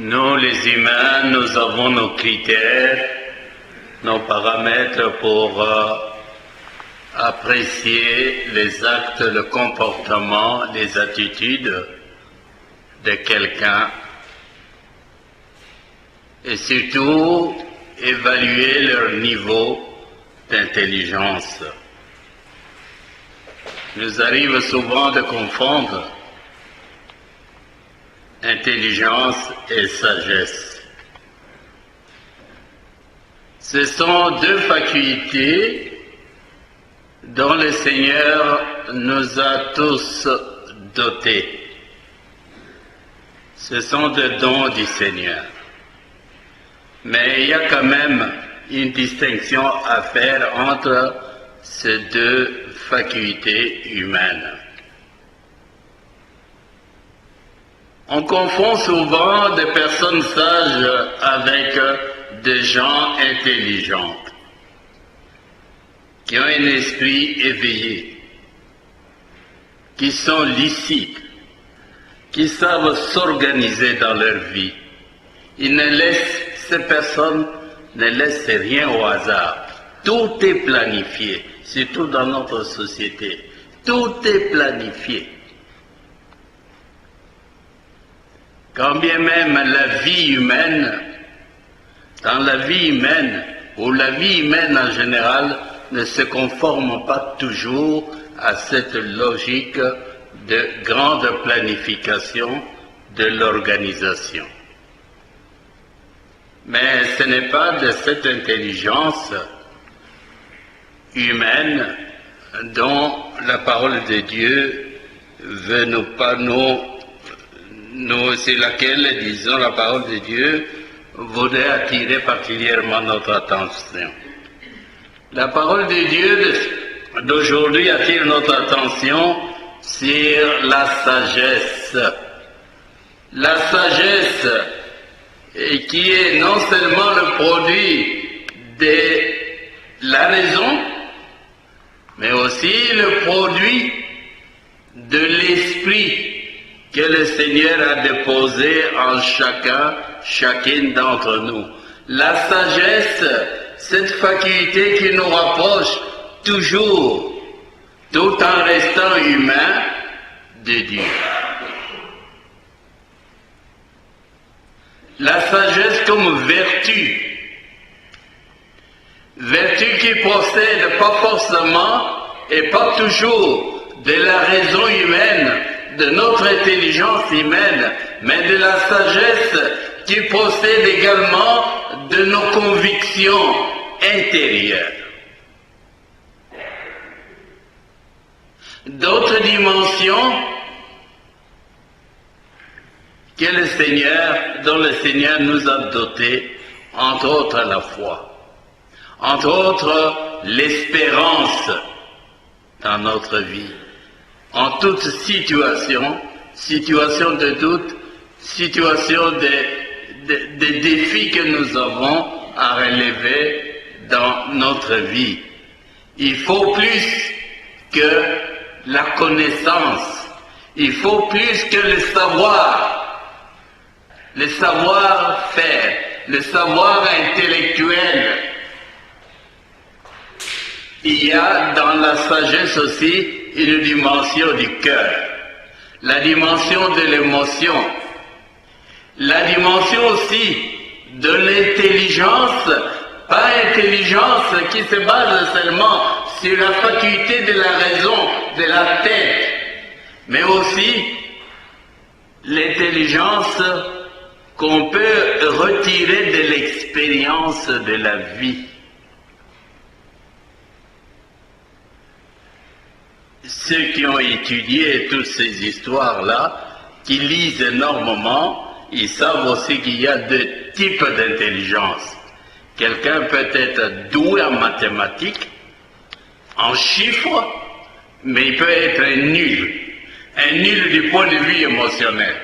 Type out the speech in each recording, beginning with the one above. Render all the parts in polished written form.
Nous, les humains, nous avons nos critères, nos paramètres pour apprécier les actes, le comportement, les attitudes de quelqu'un et surtout évaluer leur niveau d'intelligence. Il nous arrive souvent de confondre intelligence et sagesse. Ce sont deux facultés dont le Seigneur nous a tous dotés. Ce sont des dons du Seigneur. Mais il y a quand même une distinction à faire entre ces deux facultés humaines. On confond souvent des personnes sages avec des gens intelligents, qui ont un esprit éveillé, qui sont lucides, qui savent s'organiser dans leur vie. Ces personnes ne laissent rien au hasard. Tout est planifié, surtout dans notre société. Tout est planifié. Quand bien même la vie humaine, dans la vie humaine, ou la vie humaine en général, ne se conforme pas toujours à cette logique de grande planification de l'organisation. Mais ce n'est pas de cette intelligence humaine dont la parole de Dieu veut c'est laquelle, disons, la parole de Dieu voudrait attirer particulièrement notre attention. La parole de Dieu d'aujourd'hui attire notre attention sur la sagesse. La sagesse qui est non seulement le produit de la raison, mais aussi le produit de l'esprit que le Seigneur a déposé en chacune d'entre nous. La sagesse, cette faculté qui nous rapproche toujours, tout en restant humain, de Dieu. La sagesse comme vertu. Vertu qui procède pas forcément et pas toujours de la raison humaine, de notre intelligence humaine, mais de la sagesse qui procède également de nos convictions intérieures. D'autres dimensions dont le Seigneur nous a dotés, entre autres la foi, entre autres l'espérance dans notre vie. En toute situation de doute, situation des défis que nous avons à relever dans notre vie. Il faut plus que la connaissance, il faut plus que le savoir-faire, le savoir intellectuel. Il y a dans la sagesse aussi une dimension du cœur, la dimension de l'émotion, la dimension aussi de l'intelligence, pas intelligence qui se base seulement sur la faculté de la raison, de la tête, mais aussi l'intelligence qu'on peut retirer de l'expérience de la vie. Ceux qui ont étudié toutes ces histoires-là, qui lisent énormément, ils savent aussi qu'il y a deux types d'intelligence. Quelqu'un peut être doué en mathématiques, en chiffres, mais il peut être un nul du point de vue émotionnel.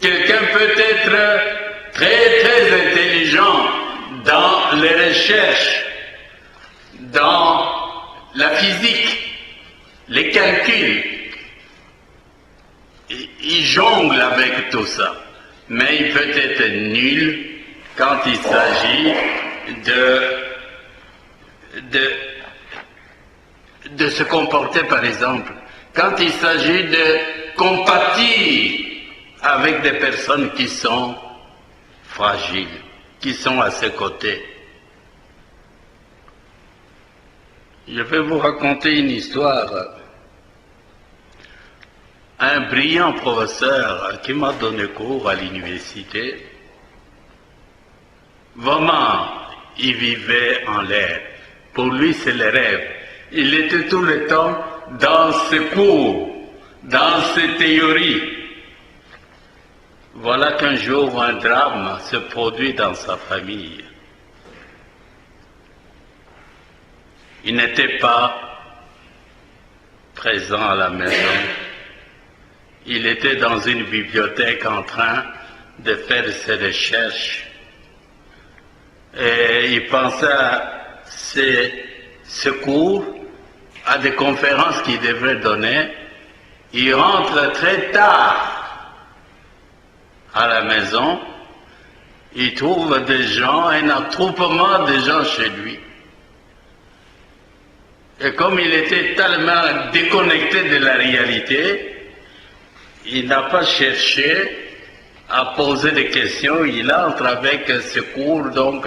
Quelqu'un peut être très très intelligent dans les recherches, dans la physique, les calculs. il jongle avec tout ça. Mais il peut être nul quand il s'agit de se comporter, par exemple, quand il s'agit de compatir avec des personnes qui sont fragiles, qui sont à ses côtés. Je vais vous raconter une histoire. Un brillant professeur qui m'a donné cours à l'université, vraiment, il vivait en l'air. Pour lui, c'est le rêve. Il était tout le temps dans ses cours, dans ses théories. Voilà qu'un jour, un drame se produit dans sa famille. Il n'était pas présent à la maison. Il était dans une bibliothèque en train de faire ses recherches. Et il pensait à ce cours, à des conférences qu'il devrait donner. Il rentre très tard à la maison. Il trouve des gens, un attroupement de gens chez lui. Et comme il était tellement déconnecté de la réalité, il n'a pas cherché à poser des questions. Il entre avec ce cours, donc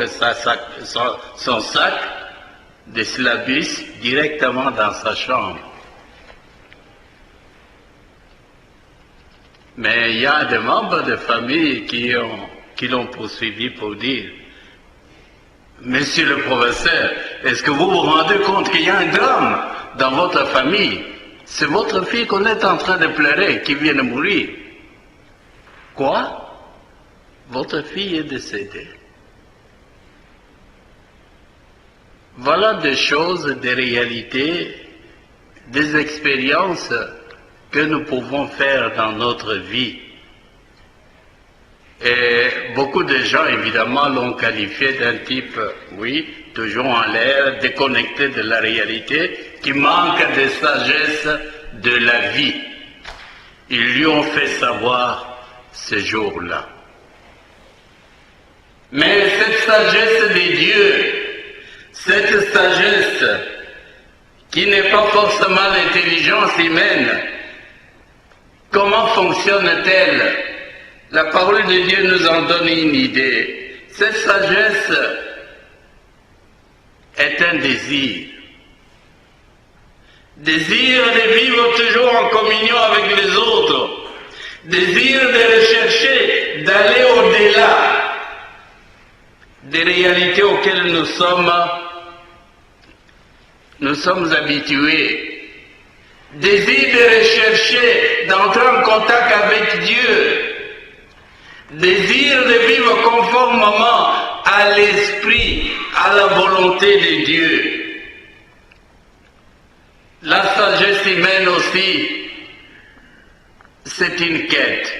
son sac de syllabus, directement dans sa chambre. Mais il y a des membres de famille qui l'ont poursuivi pour dire: Monsieur le professeur, est-ce que vous vous rendez compte qu'il y a un drame dans votre famille? C'est votre fille qu'on est en train de pleurer, qui vient de mourir. Quoi? Votre fille est décédée. Voilà des choses, des réalités, des expériences que nous pouvons faire dans notre vie. Et beaucoup de gens, évidemment, l'ont qualifié d'un type, oui, toujours en l'air, déconnecté de la réalité, qui manque de sagesse de la vie. Ils lui ont fait savoir ce jour-là. Mais cette sagesse des dieux, cette sagesse qui n'est pas forcément l'intelligence humaine, comment fonctionne-t-elle? La parole de Dieu nous en donne une idée. Cette sagesse est un désir. Désir de vivre toujours en communion avec les autres. Désir de rechercher, d'aller au-delà des réalités auxquelles nous sommes habitués. Désir de rechercher, d'entrer en contact avec Dieu. Désir de vivre conformément à l'esprit, à la volonté de Dieu. La sagesse humaine aussi, c'est une quête.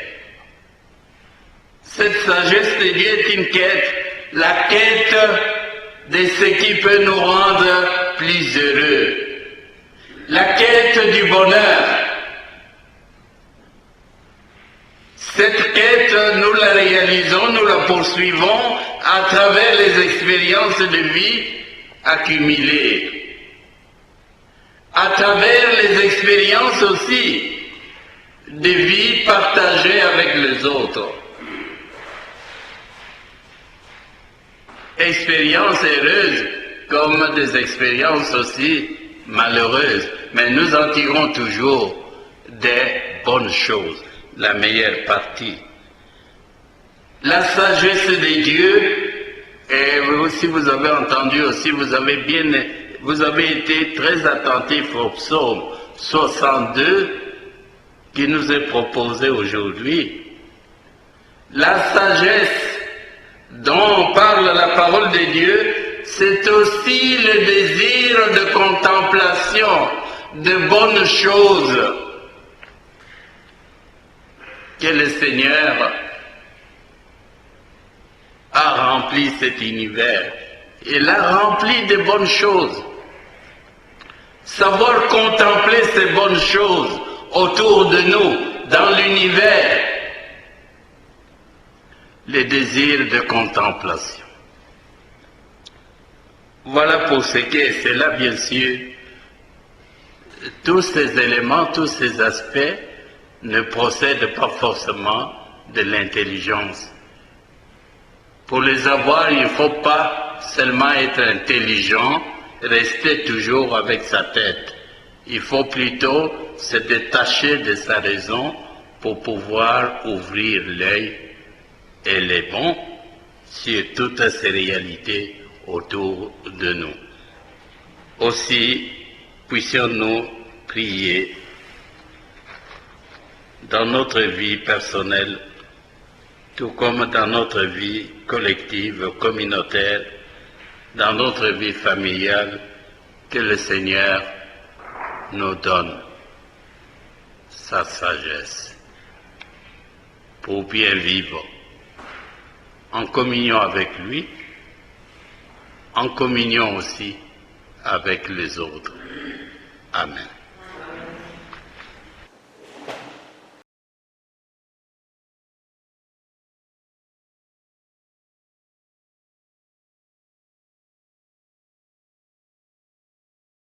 Cette sagesse de Dieu est une quête, la quête de ce qui peut nous rendre plus heureux. La quête du bonheur. Cette quête, nous la réalisons, nous la poursuivons à travers les expériences de vie accumulées, à travers les expériences aussi de vie partagées avec les autres. Expériences heureuses comme des expériences aussi malheureuses, mais nous en tirons toujours des bonnes choses. La meilleure partie. La sagesse de Dieu, et si vous avez entendu aussi, vous avez été très attentif au psaume 62 qui nous est proposé aujourd'hui. La sagesse dont parle la parole de Dieu, c'est aussi le désir de contemplation de bonnes choses que le Seigneur a rempli cet univers. Il a rempli de bonnes choses. Savoir contempler ces bonnes choses autour de nous, dans l'univers les désirs de contemplation. Voilà pour ce qui est cela, bien sûr. Tous ces éléments, tous ces aspects ne procèdent pas forcément de l'intelligence. Pour les avoir, il ne faut pas seulement être intelligent, rester toujours avec sa tête. Il faut plutôt se détacher de sa raison pour pouvoir ouvrir l'œil et les bons sur toutes ces réalités autour de nous. Aussi, puissions-nous prier dans notre vie personnelle, tout comme dans notre vie collective, communautaire, dans notre vie familiale, que le Seigneur nous donne sa sagesse pour bien vivre en communion avec lui, en communion aussi avec les autres. Amen.